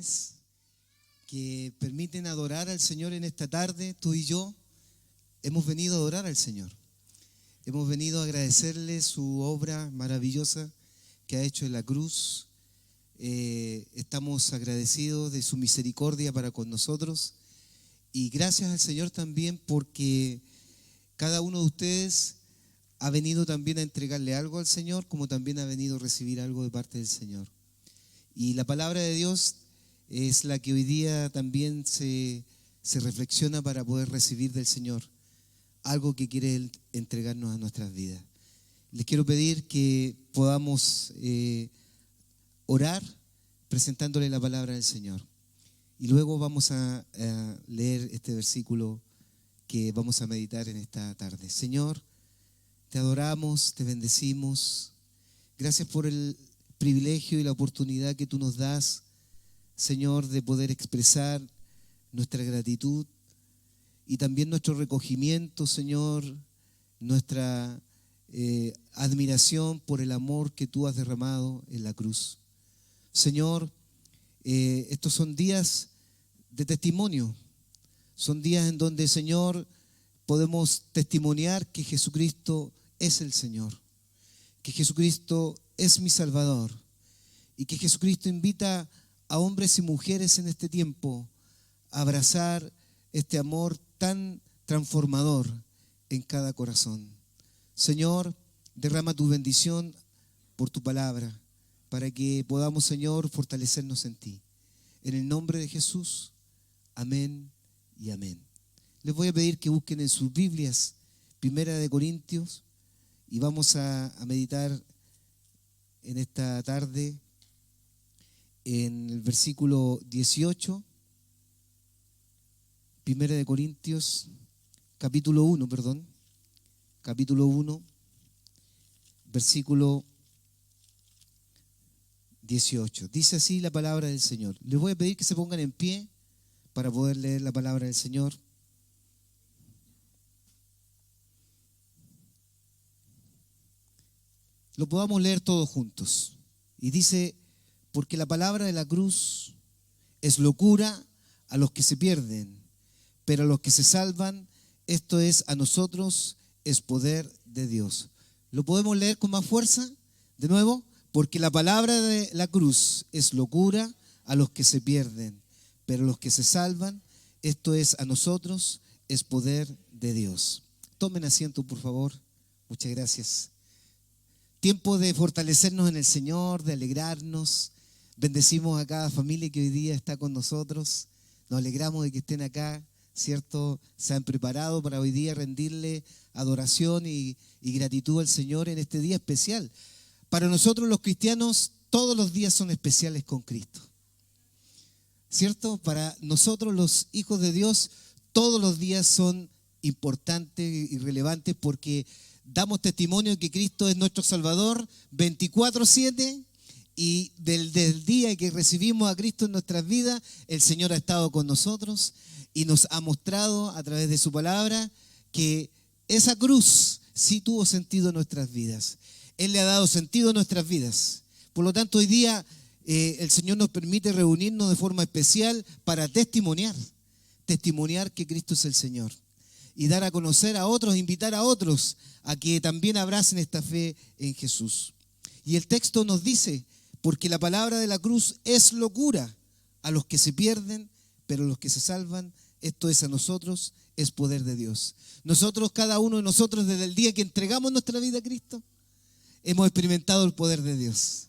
canciones que permiten adorar al Señor en esta tarde. Tú y yo hemos venido a adorar al Señor. Hemos venido a agradecerle su obra maravillosa que ha hecho en la cruz. Estamos agradecidos de su misericordia para con nosotros. Y gracias al Señor también porque cada uno de ustedes ha venido también a entregarle algo al Señor, como también ha venido a recibir algo de parte del Señor. Y la palabra de Dios es la que hoy día también se reflexiona para poder recibir del Señor algo que quiere Él entregarnos a nuestras vidas. Les quiero pedir que podamos orar presentándole la palabra del Señor. Y luego vamos a leer este versículo que vamos a meditar en esta tarde. Señor, te adoramos, te bendecimos. Gracias por el privilegio y la oportunidad que tú nos das, Señor, de poder expresar nuestra gratitud y también nuestro recogimiento, Señor, nuestra admiración por el amor que tú has derramado en la cruz. Señor, estos son días de testimonio, son días en donde, Señor, podemos testimoniar que Jesucristo es el Señor, que Jesucristo es mi Salvador y que Jesucristo invita a hombres y mujeres en este tiempo a abrazar este amor tan transformador en cada corazón. Señor, derrama tu bendición por tu palabra para que podamos, Señor, fortalecernos en ti. En el nombre de Jesús, amén y amén. Les voy a pedir que busquen en sus Biblias 1 Corintios y vamos a meditar en esta tarde en el versículo 18, 1 Corintios, capítulo 1, versículo 18. Dice así la palabra del Señor. Les voy a pedir que se pongan en pie para poder leer la palabra del Señor. Lo podamos leer todos juntos. Y dice: porque la palabra de la cruz es locura a los que se pierden, pero a los que se salvan, esto es, a nosotros, es poder de Dios. ¿Lo podemos leer con más fuerza? De nuevo, porque la palabra de la cruz es locura a los que se pierden, pero a los que se salvan, esto es, a nosotros, es poder de Dios. Tomen asiento, por favor. Muchas gracias. Tiempo de fortalecernos en el Señor, de alegrarnos. Bendecimos a cada familia que hoy día está con nosotros. Nos alegramos de que estén acá, ¿cierto? Se han preparado para hoy día rendirle adoración y gratitud al Señor en este día especial. Para nosotros los cristianos, todos los días son especiales con Cristo, ¿cierto? Para nosotros los hijos de Dios, todos los días son importantes y relevantes porque damos testimonio de que Cristo es nuestro Salvador 24/7 y desde el día que recibimos a Cristo en nuestras vidas, el Señor ha estado con nosotros y nos ha mostrado a través de su palabra que esa cruz sí tuvo sentido en nuestras vidas. Él le ha dado sentido a nuestras vidas. Por lo tanto, hoy día el Señor nos permite reunirnos de forma especial para testimoniar que Cristo es el Señor. Y dar a conocer a otros, invitar a otros a que también abracen esta fe en Jesús. Y el texto nos dice: porque la palabra de la cruz es locura a los que se pierden, pero a los que se salvan, esto es, a nosotros, es poder de Dios. Nosotros, cada uno de nosotros, desde el día que entregamos nuestra vida a Cristo, hemos experimentado el poder de Dios.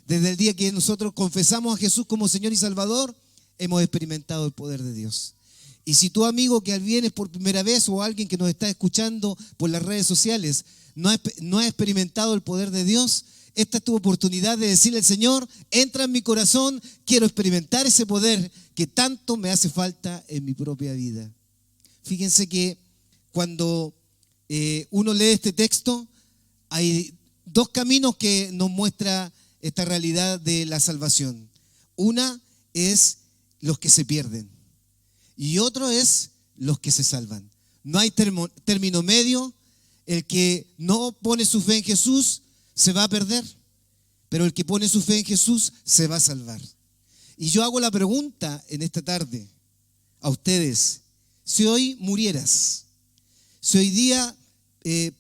Desde el día que nosotros confesamos a Jesús como Señor y Salvador, hemos experimentado el poder de Dios. Y si tu amigo que vienes por primera vez o alguien que nos está escuchando por las redes sociales no ha experimentado el poder de Dios, esta es tu oportunidad de decirle al Señor: entra en mi corazón, quiero experimentar ese poder que tanto me hace falta en mi propia vida. Fíjense que cuando uno lee este texto, hay dos caminos que nos muestra esta realidad de la salvación. Una es los que se pierden y otro es los que se salvan. No hay término medio. El que no pone su fe en Jesús se va a perder, pero el que pone su fe en Jesús se va a salvar. Y yo hago la pregunta en esta tarde a ustedes: si hoy murieras, si hoy día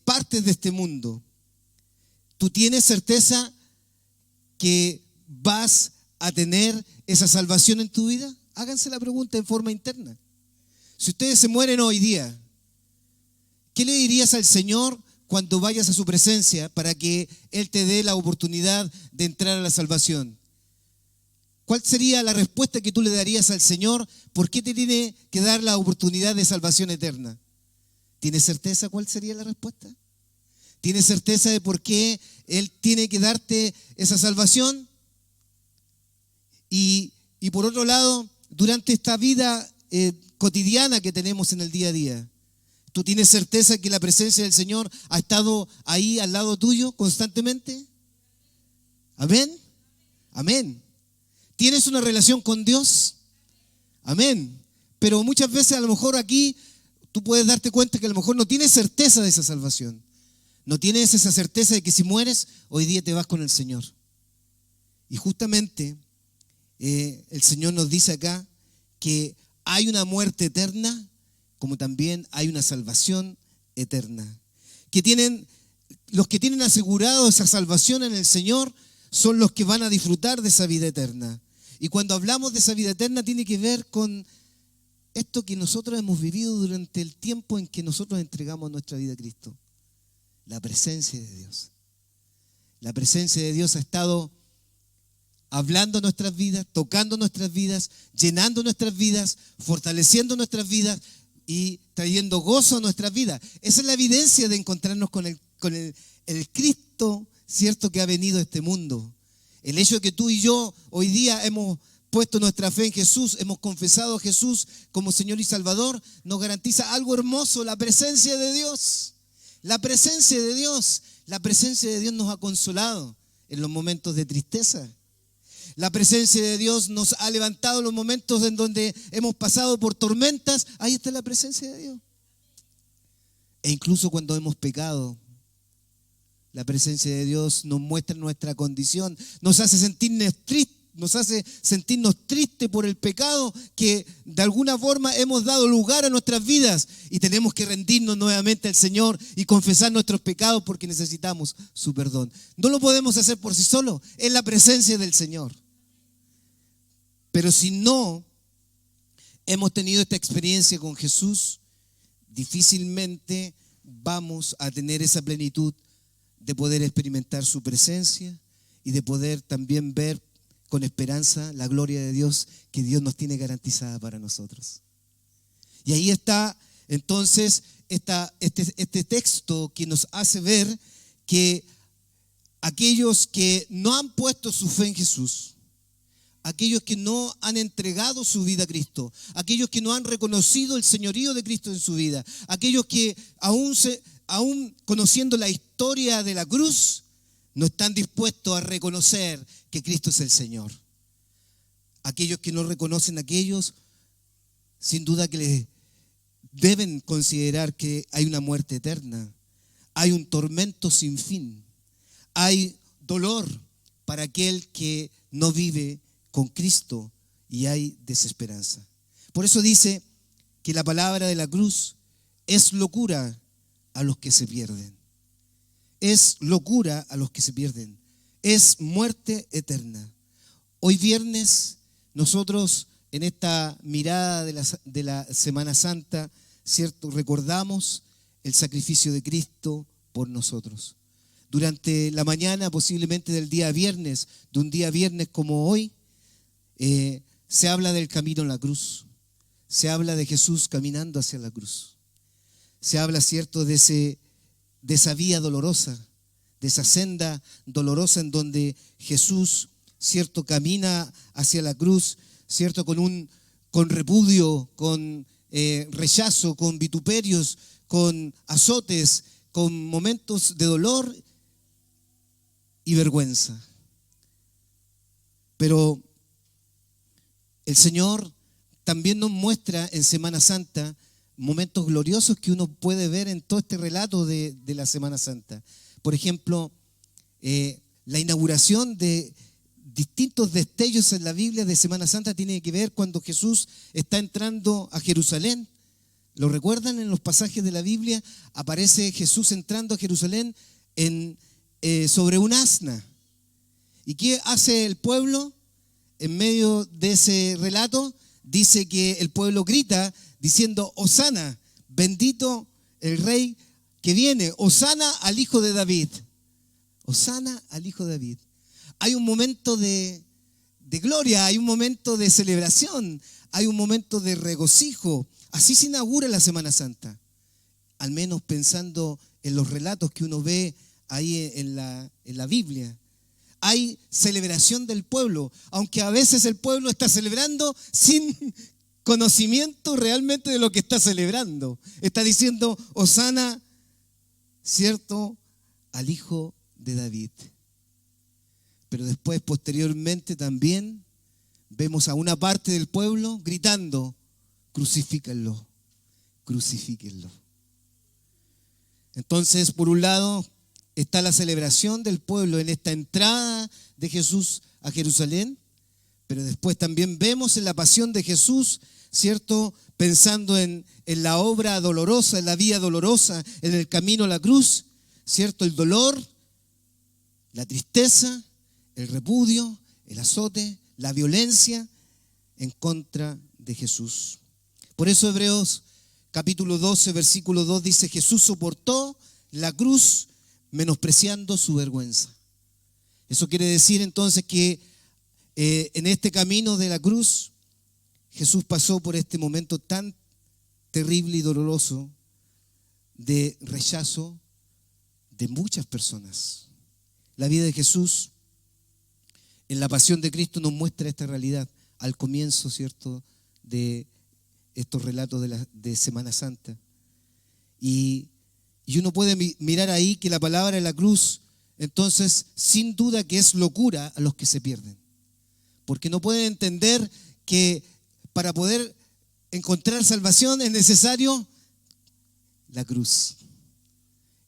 partes de este mundo, ¿tú tienes certeza que vas a tener esa salvación en tu vida? Háganse la pregunta en forma interna. Si ustedes se mueren hoy día, ¿qué le dirías al Señor cuando vayas a su presencia para que Él te dé la oportunidad de entrar a la salvación? ¿Cuál sería la respuesta que tú le darías al Señor? ¿Por qué te tiene que dar la oportunidad de salvación eterna? ¿Tienes certeza cuál sería la respuesta? ¿Tienes certeza de por qué Él tiene que darte esa salvación? Y por otro lado, durante esta vida cotidiana que tenemos en el día a día, ¿tú tienes certeza que la presencia del Señor ha estado ahí al lado tuyo constantemente? ¿Amén? Amén. ¿Tienes una relación con Dios? Amén. Pero muchas veces a lo mejor aquí tú puedes darte cuenta que a lo mejor no tienes certeza de esa salvación. No tienes esa certeza de que si mueres, hoy día te vas con el Señor. Y justamente el Señor nos dice acá que hay una muerte eterna, como también hay una salvación eterna. Los que tienen asegurado esa salvación en el Señor son los que van a disfrutar de esa vida eterna. Y cuando hablamos de esa vida eterna tiene que ver con esto que nosotros hemos vivido durante el tiempo en que nosotros entregamos nuestra vida a Cristo. La presencia de Dios. La presencia de Dios ha estado hablando nuestras vidas, tocando nuestras vidas, llenando nuestras vidas, fortaleciendo nuestras vidas y trayendo gozo a nuestras vidas. Esa es la evidencia de encontrarnos con el Cristo, cierto, que ha venido a este mundo. El hecho de que tú y yo hoy día hemos puesto nuestra fe en Jesús, hemos confesado a Jesús como Señor y Salvador, nos garantiza algo hermoso: la presencia de Dios. La presencia de Dios. La presencia de Dios nos ha consolado en los momentos de tristeza. La presencia de Dios nos ha levantado en los momentos en donde hemos pasado por tormentas. Ahí está la presencia de Dios. E incluso cuando hemos pecado, la presencia de Dios nos muestra nuestra condición, nos hace sentirnos tristes por el pecado que de alguna forma hemos dado lugar a nuestras vidas, y tenemos que rendirnos nuevamente al Señor y confesar nuestros pecados porque necesitamos su perdón. No lo podemos hacer por sí solos, es la presencia del Señor. Pero si no hemos tenido esta experiencia con Jesús, difícilmente vamos a tener esa plenitud de poder experimentar su presencia y de poder también ver con esperanza la gloria de Dios que Dios nos tiene garantizada para nosotros. Y ahí está entonces este texto que nos hace ver que aquellos que no han puesto su fe en Jesús, aquellos que no han entregado su vida a Cristo, aquellos que no han reconocido el señorío de Cristo en su vida, aquellos que aún conociendo la historia de la cruz, no están dispuestos a reconocer que Cristo es el Señor. Aquellos que no reconocen a aquellos, sin duda que les deben considerar que hay una muerte eterna, hay un tormento sin fin, hay dolor para aquel que no vive con Cristo y hay desesperanza. Por eso dice que la palabra de la cruz es locura a los que se pierden. Es locura a los que se pierden. Es muerte eterna. Hoy viernes nosotros en esta mirada de la Semana Santa, ¿cierto?, recordamos el sacrificio de Cristo por nosotros. Durante la mañana posiblemente del día viernes, de un día viernes como hoy, se habla del camino a la cruz. Se habla de Jesús caminando hacia la cruz. Se habla, ¿cierto?, de esa vía dolorosa, de esa senda dolorosa en donde Jesús, ¿cierto?, camina hacia la cruz, ¿cierto?, con repudio, con rechazo, con vituperios, con azotes, con momentos de dolor y vergüenza. Pero el Señor también nos muestra en Semana Santa momentos gloriosos que uno puede ver en todo este relato de la Semana Santa. Por ejemplo, la inauguración de distintos destellos en la Biblia de Semana Santa tiene que ver cuando Jesús está entrando a Jerusalén. ¿Lo recuerdan? En los pasajes de la Biblia aparece Jesús entrando a Jerusalén sobre un asna. ¿Y qué hace el pueblo? En medio de ese relato dice que el pueblo grita diciendo: Hosana, bendito el rey que viene, Hosana al hijo de David. Hosana al hijo de David. Hay un momento de gloria, hay un momento de celebración, hay un momento de regocijo. Así se inaugura la Semana Santa, al menos pensando en los relatos que uno ve ahí en la Biblia. Hay celebración del pueblo, aunque a veces el pueblo está celebrando sin conocimiento realmente de lo que está celebrando. Está diciendo: Hosana, ¿cierto?, al hijo de David. Pero después, posteriormente, también vemos a una parte del pueblo gritando: crucifíquenlo, crucifíquenlo. Entonces, por un lado, está la celebración del pueblo en esta entrada de Jesús a Jerusalén, pero después también vemos en la pasión de Jesús, ¿cierto?, pensando en la obra dolorosa, en la vía dolorosa, en el camino a la cruz, ¿cierto?, el dolor, la tristeza, el repudio, el azote, la violencia en contra de Jesús. Por eso Hebreos capítulo 12, versículo 2 dice: Jesús soportó la cruz menospreciando su vergüenza. Eso quiere decir entonces que en este camino de la cruz, Jesús pasó por este momento tan terrible y doloroso de rechazo de muchas personas. La vida de Jesús en la pasión de Cristo nos muestra esta realidad al comienzo, ¿cierto?, de estos relatos de Semana Santa. Y uno puede mirar ahí que la palabra de la cruz, entonces, sin duda que es locura a los que se pierden. Porque no pueden entender que para poder encontrar salvación es necesario la cruz.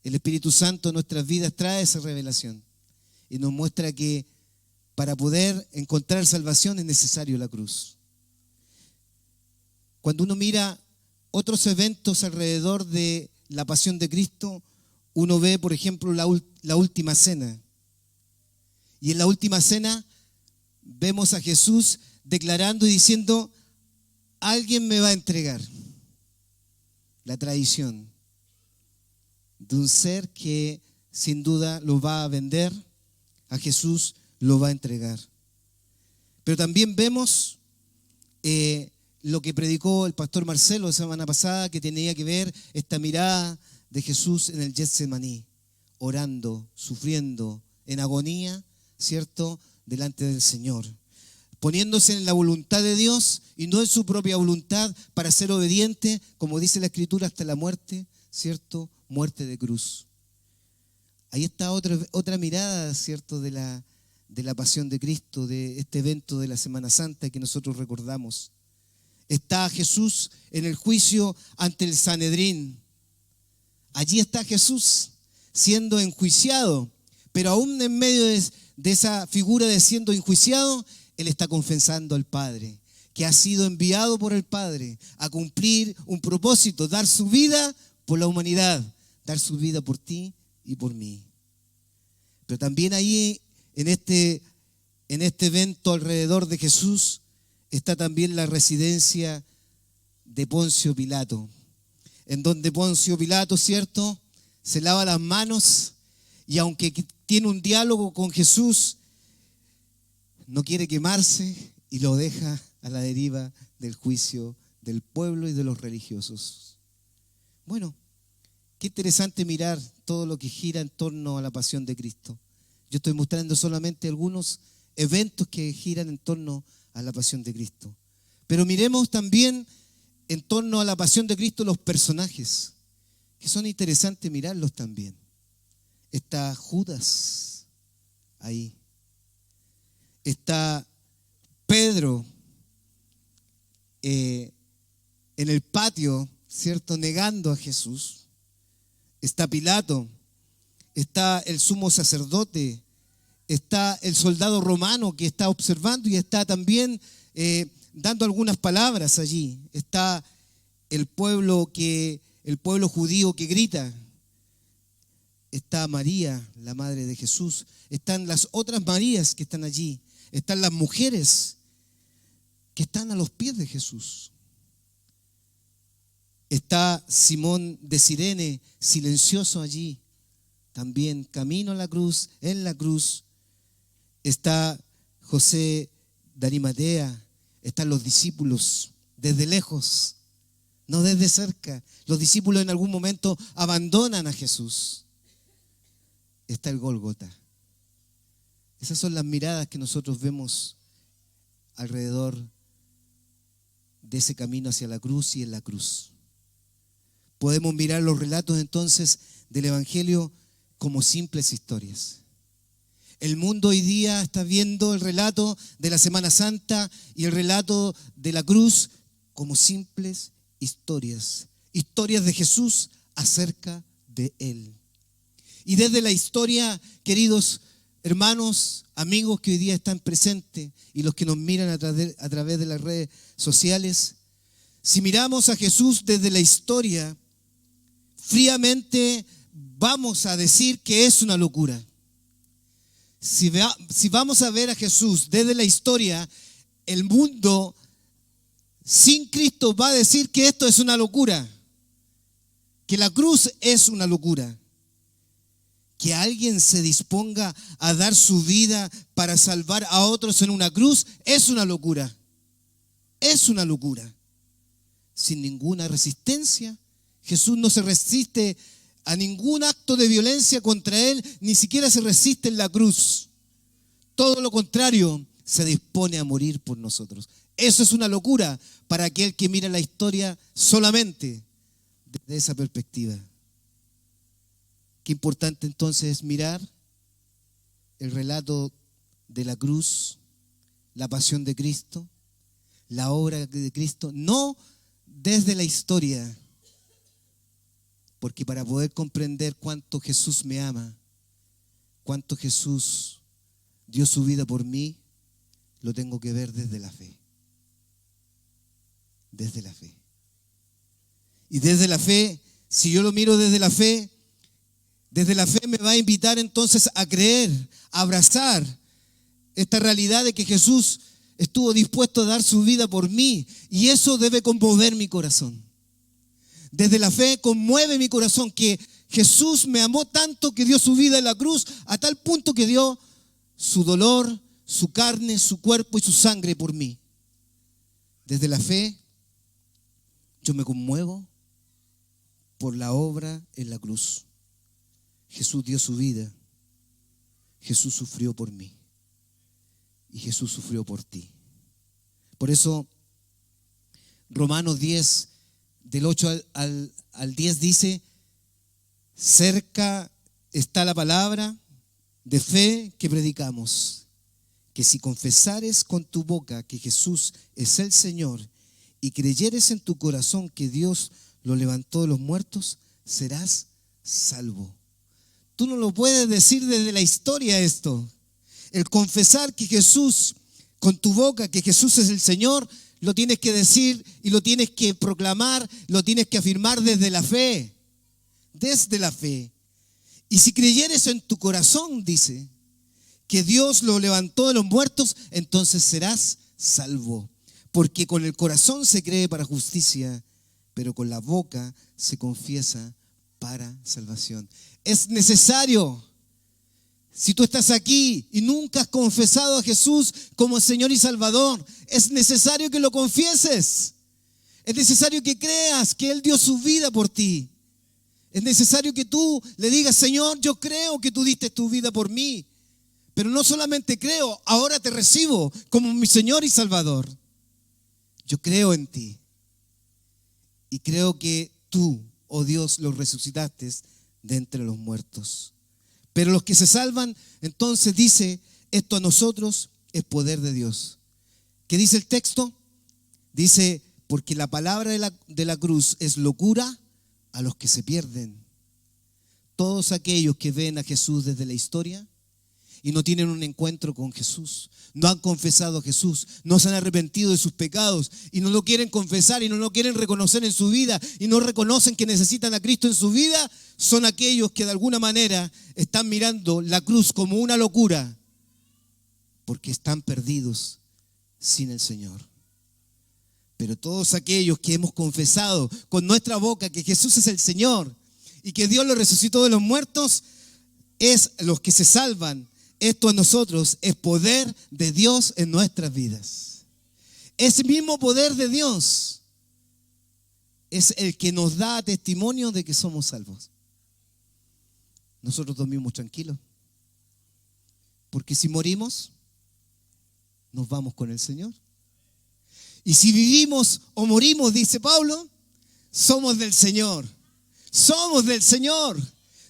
El Espíritu Santo en nuestras vidas trae esa revelación y nos muestra que para poder encontrar salvación es necesario la cruz. Cuando uno mira otros eventos alrededor de la pasión de Cristo, uno ve, por ejemplo, la última cena. Y en la última cena vemos a Jesús declarando y diciendo: alguien me va a entregar. La traición de un ser que sin duda lo va a vender, a Jesús lo va a entregar. Pero también vemos lo que predicó el pastor Marcelo la semana pasada, que tenía que ver esta mirada de Jesús en el Getsemaní, orando, sufriendo, en agonía, ¿cierto?, delante del Señor, poniéndose en la voluntad de Dios y no en su propia voluntad, para ser obediente, como dice la Escritura, hasta la muerte, ¿cierto?, muerte de cruz. Ahí está otra mirada, ¿cierto?, de la pasión de Cristo, de este evento de la Semana Santa que nosotros recordamos. Está Jesús en el juicio ante el Sanedrín. Allí está Jesús siendo enjuiciado, pero aún en medio de esa figura de siendo enjuiciado, Él está confesando al Padre, que ha sido enviado por el Padre a cumplir un propósito, dar su vida por la humanidad, dar su vida por ti y por mí. Pero también ahí, en este evento alrededor de Jesús, está también la residencia de Poncio Pilato, en donde Poncio Pilato, ¿cierto?, se lava las manos y aunque tiene un diálogo con Jesús, no quiere quemarse y lo deja a la deriva del juicio del pueblo y de los religiosos. Bueno, qué interesante mirar todo lo que gira en torno a la pasión de Cristo. Yo estoy mostrando solamente algunos eventos que giran en torno a la pasión de Cristo. Pero miremos también en torno a la pasión de Cristo los personajes, que son interesantes mirarlos también. Está Judas ahí. Está Pedro en el patio, ¿cierto?, negando a Jesús. Está Pilato. Está el sumo sacerdote está el soldado romano que está observando y está también dando algunas palabras allí. Está el pueblo judío que grita. Está María, la madre de Jesús. Están las otras Marías que están allí. Están las mujeres que están a los pies de Jesús. Está Simón de Cirene, silencioso allí, también camino a la cruz, en la cruz. Está José de Arimatea, están los discípulos desde lejos, no desde cerca. Los discípulos en algún momento abandonan a Jesús. Está el Gólgota. Esas son las miradas que nosotros vemos alrededor de ese camino hacia la cruz y en la cruz. Podemos mirar los relatos entonces del Evangelio como simples historias. El mundo hoy día está viendo el relato de la Semana Santa y el relato de la cruz como simples historias. Historias de Jesús acerca de Él. Y desde la historia, queridos hermanos, amigos que hoy día están presentes y los que nos miran a través de las redes sociales, si miramos a Jesús desde la historia, fríamente vamos a decir que es una locura. Si vamos a ver a Jesús desde la historia, el mundo sin Cristo va a decir que esto es una locura, que la cruz es una locura. Que alguien se disponga a dar su vida para salvar a otros en una cruz es una locura. Es una locura. Sin ninguna resistencia. Jesús no se resiste a ningún acto de violencia contra Él, ni siquiera se resiste en la cruz. Todo lo contrario, se dispone a morir por nosotros. Eso es una locura para aquel que mira la historia solamente desde esa perspectiva. Qué importante entonces es mirar el relato de la cruz, la pasión de Cristo, la obra de Cristo, no desde la historia, porque para poder comprender cuánto Jesús me ama, cuánto Jesús dio su vida por mí, lo tengo que ver desde la fe. Desde la fe. Y desde la fe, si yo lo miro desde la fe me va a invitar entonces a creer, a abrazar esta realidad de que Jesús estuvo dispuesto a dar su vida por mí, y eso debe conmover mi corazón. Desde la fe conmueve mi corazón que Jesús me amó tanto que dio su vida en la cruz, a tal punto que dio su dolor, su carne, su cuerpo y su sangre por mí. Desde la fe yo me conmuevo por la obra en la cruz. Jesús dio su vida, Jesús sufrió por mí y Jesús sufrió por ti. Por eso Romanos 10, del 8 al 10 dice: cerca está la palabra de fe que predicamos, que si confesares con tu boca que Jesús es el Señor y creyeres en tu corazón que Dios lo levantó de los muertos, serás salvo. Tú no lo puedes decir desde la historia esto. El confesar que Jesús, con tu boca, que Jesús es el Señor, lo tienes que decir y lo tienes que proclamar, lo tienes que afirmar desde la fe. Desde la fe. Y si creyeres en tu corazón, dice, que Dios lo levantó de los muertos, entonces serás salvo. Porque con el corazón se cree para justicia, pero con la boca se confiesa para salvación. Es necesario, si tú estás aquí y nunca has confesado a Jesús como Señor y Salvador, es necesario que lo confieses. Es necesario que creas que Él dio su vida por ti. Es necesario que tú le digas: Señor, yo creo que tú diste tu vida por mí. Pero no solamente creo, ahora te recibo como mi Señor y Salvador. Yo creo en ti. Y creo que tú, oh Dios, los resucitaste de entre los muertos. Pero los que se salvan, entonces dice, esto a nosotros es poder de Dios. ¿Qué dice el texto? Dice, porque la palabra de la cruz es locura a los que se pierden. Todos aquellos que ven a Jesús desde la historia y no tienen un encuentro con Jesús, no han confesado a Jesús, no se han arrepentido de sus pecados y no lo quieren confesar y no lo quieren reconocer en su vida y no reconocen que necesitan a Cristo en su vida, son aquellos que de alguna manera están mirando la cruz como una locura porque están perdidos sin el Señor. Pero todos aquellos que hemos confesado con nuestra boca que Jesús es el Señor y que Dios lo resucitó de los muertos, es los que se salvan. Esto a nosotros es poder de Dios en nuestras vidas. Ese mismo poder de Dios es el que nos da testimonio de que somos salvos. Nosotros dormimos tranquilos, porque si morimos, nos vamos con el Señor. Y si vivimos o morimos, dice Pablo, somos del Señor. Somos del Señor.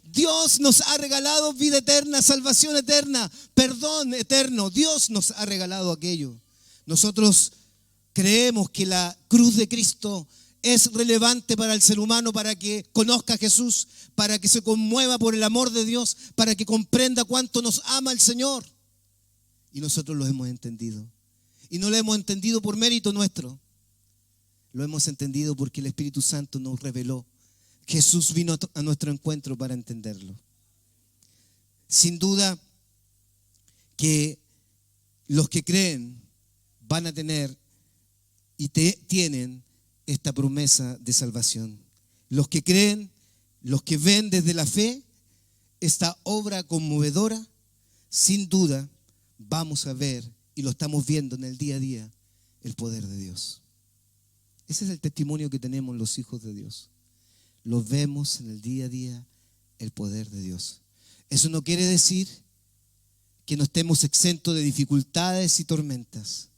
Dios nos ha regalado vida eterna, salvación eterna, perdón eterno. Dios nos ha regalado aquello. Nosotros creemos que la cruz de Cristo es relevante para el ser humano, para que conozca a Jesús, para que se conmueva por el amor de Dios, para que comprenda cuánto nos ama el Señor. Y nosotros lo hemos entendido. Y no lo hemos entendido por mérito nuestro. Lo hemos entendido porque el Espíritu Santo nos reveló. Jesús vino a nuestro encuentro para entenderlo. Sin duda que los que creen van a tener y tienen esta promesa de salvación. Los que creen, los que ven desde la fe esta obra conmovedora, sin duda vamos a ver, y lo estamos viendo en el día a día, el poder de Dios. Ese es el testimonio que tenemos los hijos de Dios. Lo vemos en el día a día, el poder de Dios. Eso no quiere decir que no estemos exentos de dificultades y tormentas,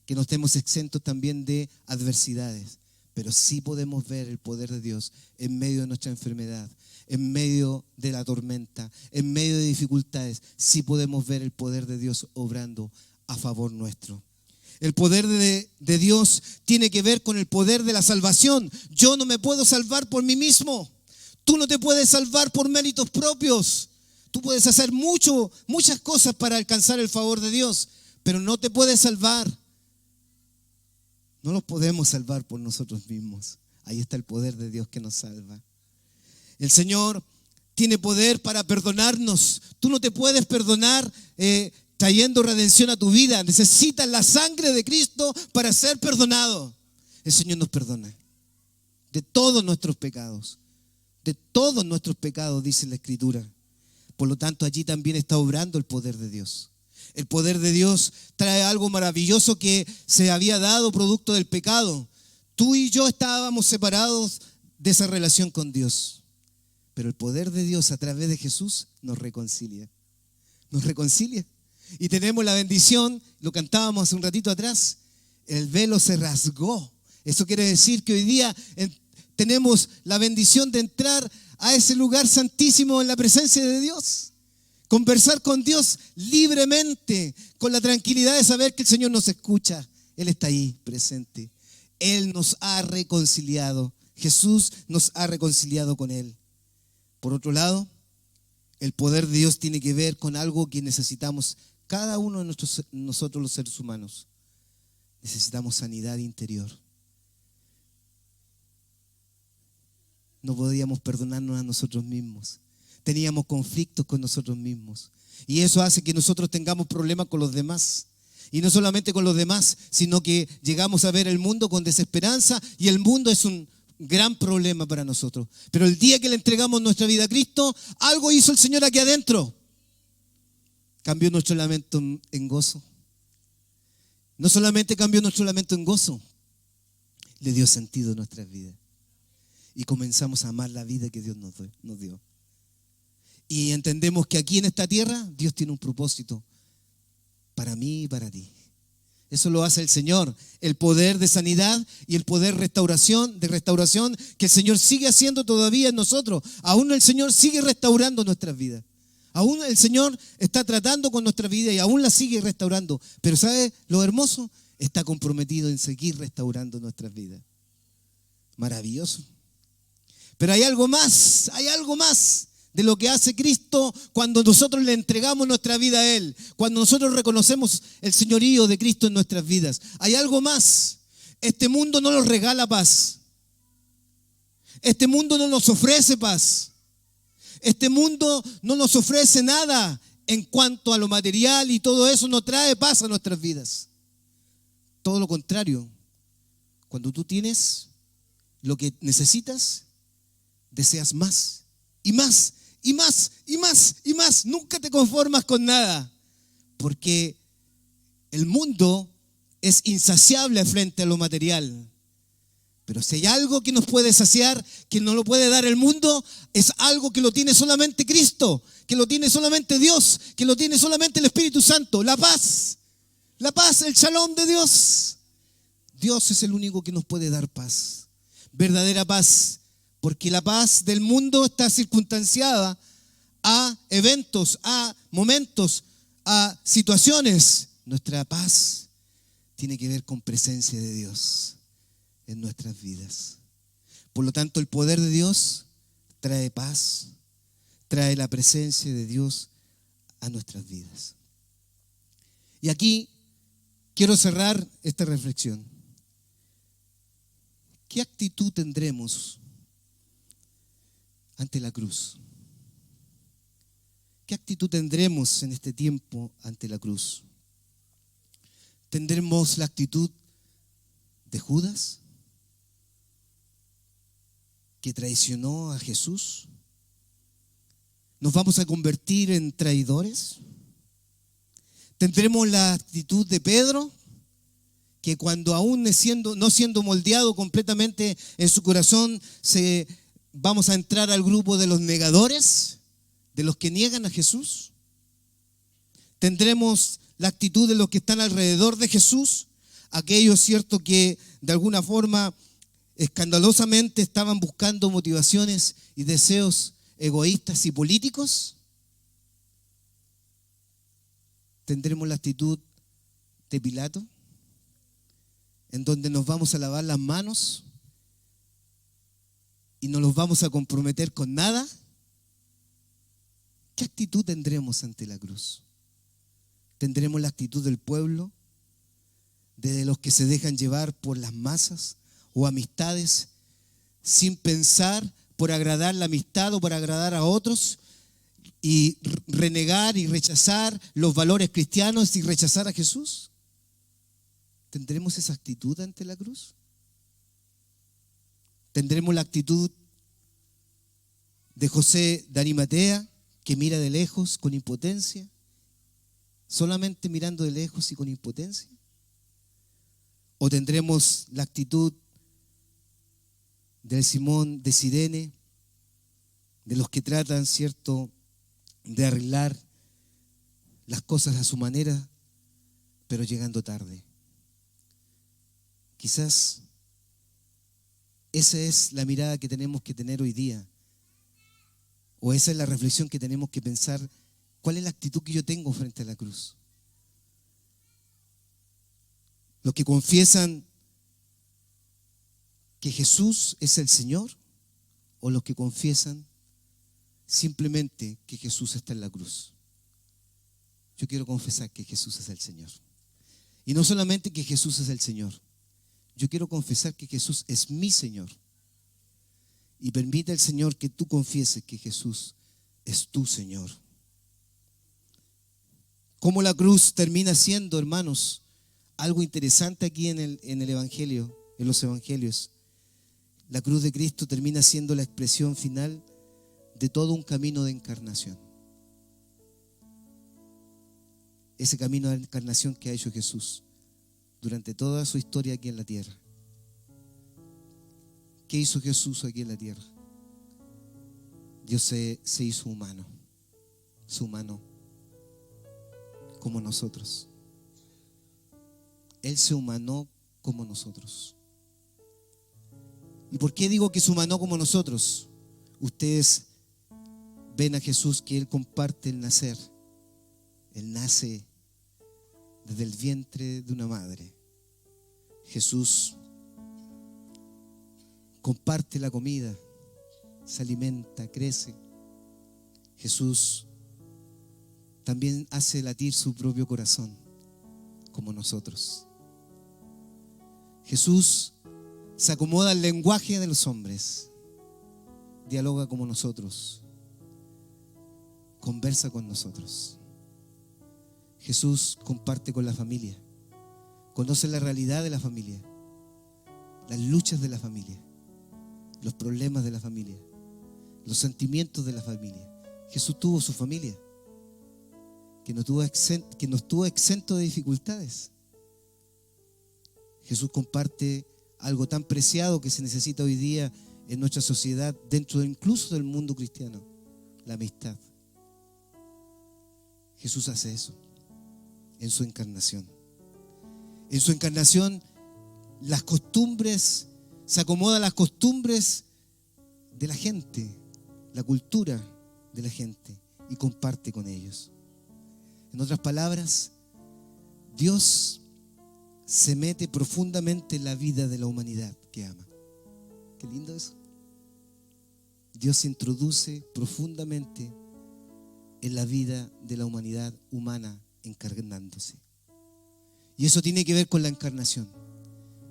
que no estemos exentos también de adversidades, pero sí podemos ver el poder de Dios en medio de nuestra enfermedad, en medio de la tormenta, en medio de dificultades. Sí podemos ver el poder de Dios obrando a favor nuestro. El poder de Dios tiene que ver con el poder de la salvación. Yo no me puedo salvar por mí mismo. Tú no te puedes salvar por méritos propios. Tú puedes hacer muchas cosas para alcanzar el favor de Dios, pero no te puedes salvar. No nos podemos salvar por nosotros mismos. Ahí está el poder de Dios que nos salva. El Señor tiene poder para perdonarnos. Tú no te puedes perdonar trayendo redención a tu vida. Necesitas la sangre de Cristo para ser perdonado. El Señor nos perdona de todos nuestros pecados. De todos nuestros pecados, dice la Escritura. Por lo tanto, allí también está obrando el poder de Dios. El poder de Dios trae algo maravilloso que se había dado producto del pecado. Tú y yo estábamos separados de esa relación con Dios. Pero el poder de Dios a través de Jesús nos reconcilia. Nos reconcilia. Y tenemos la bendición, lo cantábamos hace un ratito atrás, el velo se rasgó. Eso quiere decir que hoy día tenemos la bendición de entrar a ese lugar santísimo en la presencia de Dios. Conversar con Dios libremente, con la tranquilidad de saber que el Señor nos escucha. Él está ahí presente. Él nos ha reconciliado. Jesús nos ha reconciliado con Él. Por otro lado, el poder de Dios tiene que ver con algo que necesitamos cada uno de nosotros los seres humanos. Necesitamos sanidad interior. No podíamos perdonarnos a nosotros mismos. Teníamos conflictos con nosotros mismos. Y eso hace que nosotros tengamos problemas con los demás. Y no solamente con los demás, sino que llegamos a ver el mundo con desesperanza y el mundo es un gran problema para nosotros. Pero el día que le entregamos nuestra vida a Cristo, algo hizo el Señor aquí adentro. Cambió nuestro lamento en gozo. No solamente cambió nuestro lamento en gozo, le dio sentido a nuestras vidas. Y comenzamos a amar la vida que Dios nos dio. Y entendemos que aquí en esta tierra Dios tiene un propósito para mí y para ti. Eso lo hace el Señor. El poder de sanidad y el poder de restauración que el Señor sigue haciendo todavía en nosotros. Aún el Señor sigue restaurando nuestras vidas. Aún el Señor está tratando con nuestra vida y aún la sigue restaurando. Pero ¿sabe lo hermoso? Está comprometido en seguir restaurando nuestras vidas. Maravilloso. Pero hay algo más de lo que hace Cristo cuando nosotros le entregamos nuestra vida a Él, cuando nosotros reconocemos el señorío de Cristo en nuestras vidas. Hay algo más. Este mundo no nos regala paz. Este mundo no nos ofrece paz. Este mundo no nos ofrece nada en cuanto a lo material, y todo eso no trae paz a nuestras vidas. Todo lo contrario. Cuando tú tienes lo que necesitas, deseas más y más y más y más y más. Nunca te conformas con nada, porque el mundo es insaciable frente a lo material. Pero si hay algo que nos puede saciar, que no lo puede dar el mundo, es algo que lo tiene solamente Cristo, que lo tiene solamente Dios, que lo tiene solamente el Espíritu Santo. La paz, el shalom de Dios. Dios es el único que nos puede dar paz, verdadera paz, porque la paz del mundo está circunstanciada a eventos, a momentos, a situaciones. Nuestra paz tiene que ver con presencia de Dios en nuestras vidas. Por lo tanto, el poder de Dios trae paz, trae la presencia de Dios a nuestras vidas. Y aquí quiero cerrar esta reflexión. ¿Qué actitud tendremos ante la cruz? ¿Qué actitud tendremos en este tiempo ante la cruz? ¿Tendremos la actitud de Judas, que traicionó a Jesús? ¿Nos vamos a convertir en traidores? ¿Tendremos la actitud de Pedro, que cuando aún no siendo moldeado completamente en su corazón, vamos a entrar al grupo de los negadores, de los que niegan a Jesús? ¿Tendremos la actitud de los que están alrededor de Jesús, aquellos, cierto, que de alguna forma escandalosamente estaban buscando motivaciones y deseos egoístas y políticos? ¿Tendremos la actitud de Pilato, en donde nos vamos a lavar las manos y no nos vamos a comprometer con nada? ¿Qué actitud tendremos ante la cruz? ¿Tendremos la actitud del pueblo, de los que se dejan llevar por las masas o amistades, sin pensar por agradar la amistad o por agradar a otros, y renegar y rechazar los valores cristianos y rechazar a Jesús? ¿Tendremos esa actitud ante la cruz? ¿Tendremos la actitud de José de Arimatea, que mira de lejos con impotencia, solamente mirando de lejos y con impotencia? ¿O tendremos la actitud del Simón de Cirene, de los que tratan, cierto, de arreglar las cosas a su manera, pero llegando tarde? Quizás esa es la mirada que tenemos que tener hoy día, o esa es la reflexión que tenemos que pensar. ¿Cuál es la actitud que yo tengo frente a la cruz? Los que confiesan que Jesús es el Señor, o los que confiesan simplemente que Jesús está en la cruz. Yo quiero confesar que Jesús es el Señor. Y no solamente que Jesús es el Señor, yo quiero confesar que Jesús es mi Señor. Y permite al Señor que tú confieses que Jesús es tu Señor. Cómo la cruz termina siendo, hermanos, algo interesante aquí en el Evangelio, en los Evangelios. La cruz de Cristo termina siendo la expresión final de todo un camino de encarnación. Ese camino de encarnación que ha hecho Jesús durante toda su historia aquí en la tierra. ¿Qué hizo Jesús aquí en la tierra? Dios se hizo humano como nosotros. Él se humanó como nosotros. ¿Y por qué digo que se humanó como nosotros? Ustedes ven a Jesús que Él comparte el nacer. Él nace desde el vientre de una madre. Jesús comparte la comida, se alimenta, crece. Jesús también hace latir su propio corazón, como nosotros. Jesús se acomoda al lenguaje de los hombres, dialoga como nosotros, conversa con nosotros. Jesús comparte con la familia, conoce la realidad de la familia, las luchas de la familia, los problemas de la familia, los sentimientos de la familia. Jesús tuvo su familia, que no estuvo exento de dificultades. Jesús comparte algo tan preciado que se necesita hoy día en nuestra sociedad, dentro incluso del mundo cristiano: la amistad. Jesús hace eso en su encarnación. En su encarnación, las costumbres, se acomoda a las costumbres de la gente, la cultura de la gente, y comparte con ellos. En otras palabras, Dios se mete profundamente en la vida de la humanidad que ama. Qué lindo eso. Dios se introduce profundamente en la vida de la humanidad humana, encarnándose. Y eso tiene que ver con la encarnación.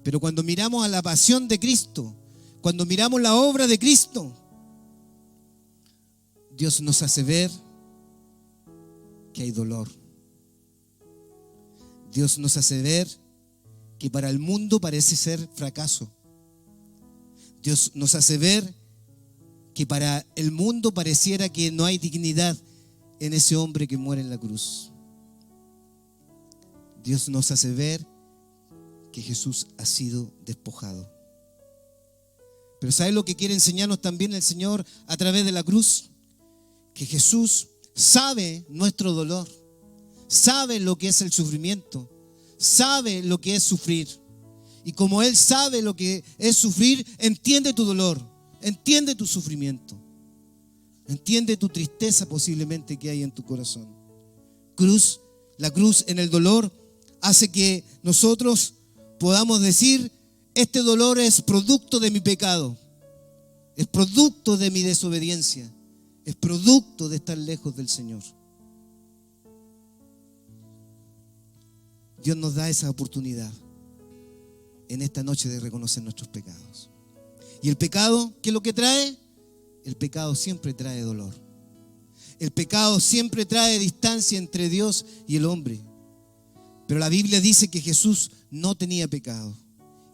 Pero cuando miramos a la pasión de Cristo, cuando miramos la obra de Cristo, Dios nos hace ver que hay dolor. Dios nos hace ver que para el mundo parece ser fracaso. Dios nos hace ver que para el mundo pareciera que no hay dignidad en ese hombre que muere en la cruz. Dios nos hace ver que Jesús ha sido despojado. Pero ¿sabe lo que quiere enseñarnos también el Señor a través de la cruz? Que Jesús sabe nuestro dolor, sabe lo que es el sufrimiento, sabe lo que es sufrir. Y como Él sabe lo que es sufrir, entiende tu dolor, entiende tu sufrimiento, entiende tu tristeza posiblemente que hay en tu corazón. La cruz en el dolor hace que nosotros podamos decir: este dolor es producto de mi pecado, es producto de mi desobediencia, es producto de estar lejos del Señor. Dios nos da esa oportunidad en esta noche de reconocer nuestros pecados. ¿Y el pecado qué es lo que trae? El pecado siempre trae dolor. El pecado siempre trae distancia entre Dios y el hombre. Pero la Biblia dice que Jesús no tenía pecado.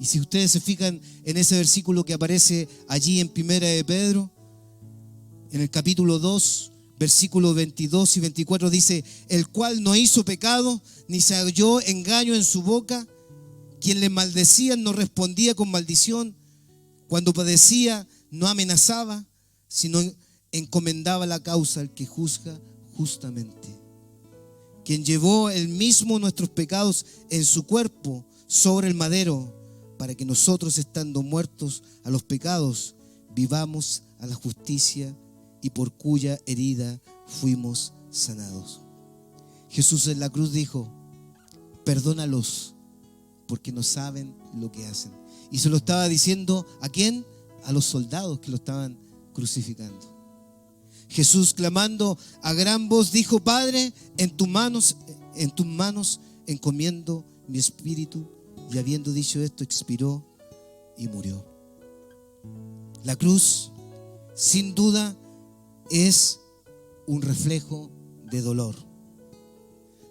Y si ustedes se fijan en ese versículo que aparece allí en Primera de Pedro, en el capítulo 2, versículos 22 y 24, dice: el cual no hizo pecado, ni se halló engaño en su boca. Quien le maldecía no respondía con maldición. Cuando padecía no amenazaba, sino encomendaba la causa al que juzga justamente. Quien llevó él mismo nuestros pecados en su cuerpo sobre el madero, para que nosotros, estando muertos a los pecados, vivamos a la justicia, y por cuya herida fuimos sanados. Jesús en la cruz dijo: perdónalos, porque no saben lo que hacen. Y se lo estaba diciendo ¿a quién? A los soldados que lo estaban crucificando. Jesús, clamando a gran voz, dijo: Padre, en tus manos encomiendo mi espíritu. Y habiendo dicho esto, expiró y murió. La cruz, sin duda, es un reflejo de dolor,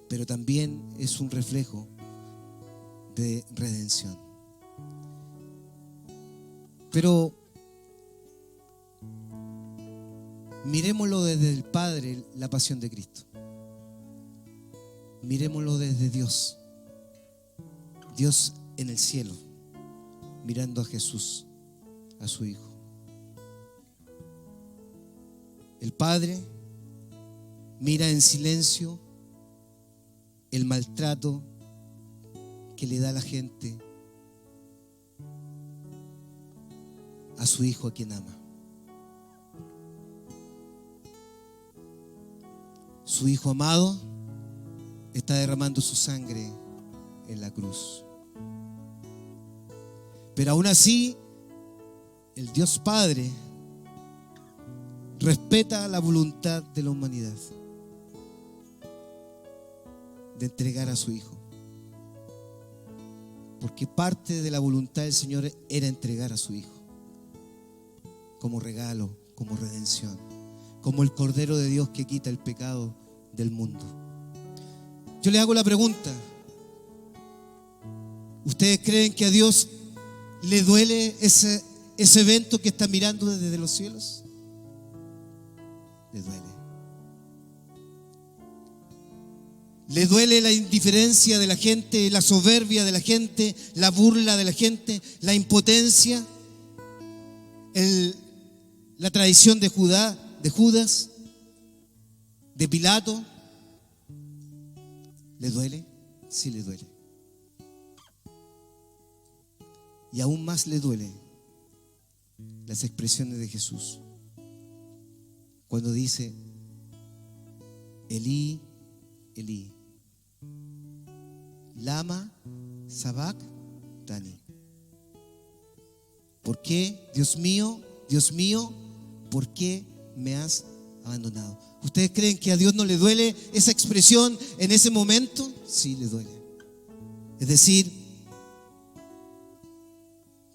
pero también es un reflejo de redención. Pero miremoslo desde el Padre, la pasión de Cristo. Miremoslo desde Dios. Dios en el cielo, mirando a Jesús, a su Hijo. El Padre mira en silencio el maltrato que le da la gente a su Hijo, a quien ama. Su Hijo amado está derramando su sangre en la cruz. Pero aún así, el Dios Padre respeta la voluntad de la humanidad de entregar a su Hijo. Porque parte de la voluntad del Señor era entregar a su Hijo como regalo, como redención, como el Cordero de Dios que quita el pecado del mundo. Yo le hago la pregunta: ¿ustedes creen que a Dios le duele ese evento que está mirando desde los cielos? Le duele. Le duele la indiferencia de la gente, la soberbia de la gente, la burla de la gente, la impotencia, la traición de Judas, de Pilato. ¿Le duele? Sí, le duele. Y aún más le duele las expresiones de Jesús cuando dice: Elí, Elí, lama sabactani. ¿Por qué, Dios mío, por qué me has abandonado? ¿Ustedes creen que a Dios no le duele esa expresión en ese momento? Sí, le duele. Es decir,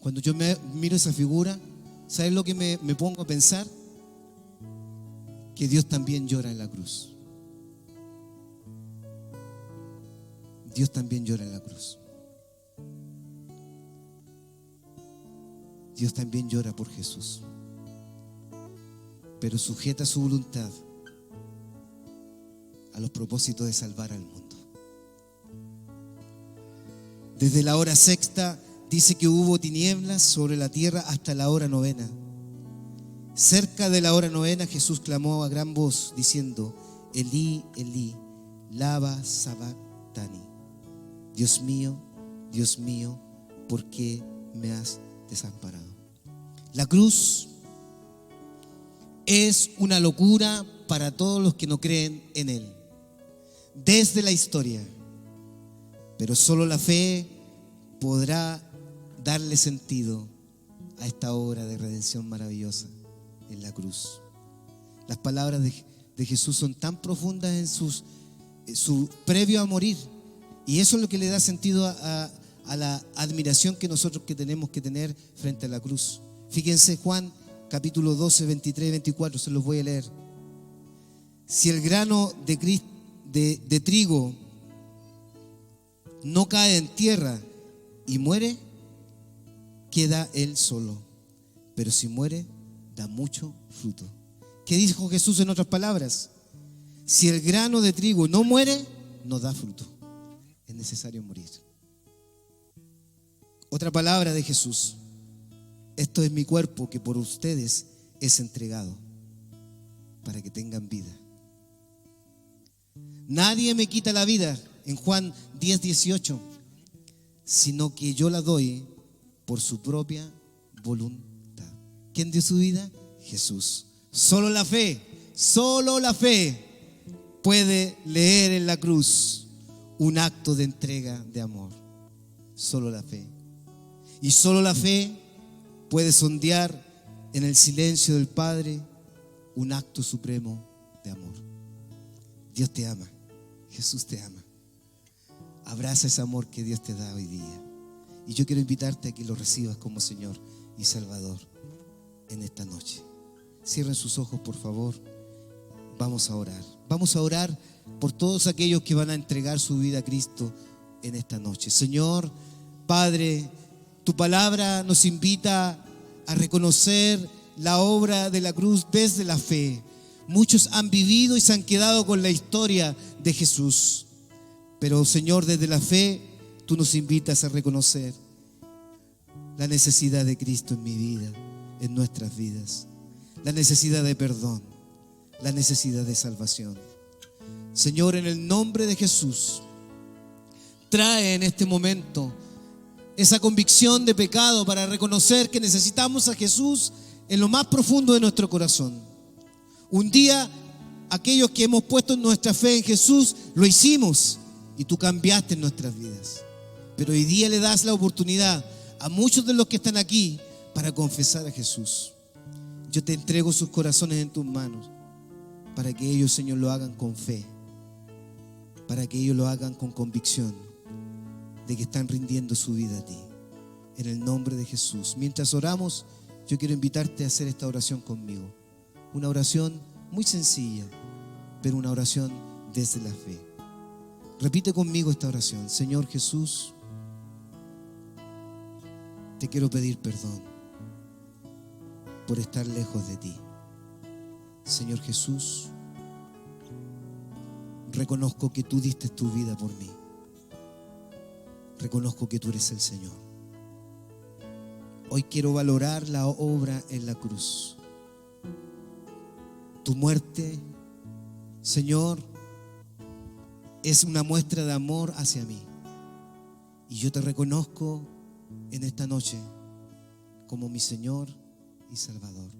cuando yo miro esa figura, ¿sabes lo que me pongo a pensar? Que Dios también llora en la cruz. Dios también llora en la cruz. Dios también llora por Jesús, pero sujeta su voluntad a los propósitos de salvar al mundo. Desde la hora sexta dice que hubo tinieblas sobre la tierra hasta la hora novena. Cerca de la hora novena Jesús clamó a gran voz diciendo: Elí, Elí, lama sabactani. Dios mío, ¿por qué me has desamparado? La cruz es una locura para todos los que no creen en Él, desde la historia. Pero solo la fe podrá darle sentido a esta obra de redención maravillosa en la cruz. Las palabras de Jesús son tan profundas en su previo a morir, y eso es lo que le da sentido a la admiración que nosotros tenemos que tener frente a la cruz. Fíjense Juan capítulo 12, 23 y 24, se los voy a leer. Si el grano de trigo no cae en tierra y muere, queda él solo, pero si muere, da mucho fruto. ¿Qué dijo Jesús en otras palabras? Si el grano de trigo no muere, no da fruto. Es necesario morir. Otra palabra de Jesús: esto es mi cuerpo que por ustedes es entregado para que tengan vida. Nadie me quita la vida, en Juan 10, 18, sino que yo la doy por su propia voluntad. ¿Quién dio su vida? Jesús. Solo la fe puede leer en la cruz un acto de entrega de amor. Solo la fe. Y solo la fe puede sondear en el silencio del Padre un acto supremo de amor. Dios te ama, Jesús te ama. Abraza ese amor que Dios te da hoy día. Y yo quiero invitarte a que lo recibas como Señor y Salvador en esta noche. Cierren sus ojos, por favor. Vamos a orar. Vamos a orar por todos aquellos que van a entregar su vida a Cristo en esta noche. Señor, Padre, tu palabra nos invita a reconocer la obra de la cruz desde la fe. Muchos han vivido y se han quedado con la historia de Jesús. Pero, Señor, desde la fe, tú nos invitas a reconocer la necesidad de Cristo en mi vida, en nuestras vidas. La necesidad de perdón, la necesidad de salvación. Señor, en el nombre de Jesús, trae en este momento esa convicción de pecado para reconocer que necesitamos a Jesús en lo más profundo de nuestro corazón. Un día, aquellos que hemos puesto nuestra fe en Jesús, lo hicimos y tú cambiaste nuestras vidas. Pero hoy día le das la oportunidad a muchos de los que están aquí para confesar a Jesús. Yo te entrego sus corazones en tus manos para que ellos, Señor, lo hagan con fe, para que ellos lo hagan con convicción de que están rindiendo su vida a ti. En el nombre de Jesús. Mientras oramos, yo quiero invitarte a hacer esta oración conmigo. Una oración muy sencilla, pero una oración desde la fe. Repite conmigo esta oración. Señor Jesús, te quiero pedir perdón por estar lejos de ti. Señor Jesús, reconozco que tú diste tu vida por mí. Reconozco que tú eres el Señor. Hoy quiero valorar la obra en la cruz. Tu muerte, Señor, es una muestra de amor hacia mí. Y yo te reconozco en esta noche como mi Señor y Salvador.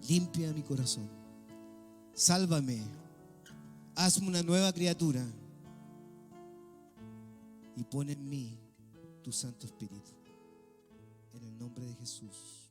Limpia mi corazón. Sálvame. Hazme una nueva criatura. Y pon en mí tu Santo Espíritu. En el nombre de Jesús.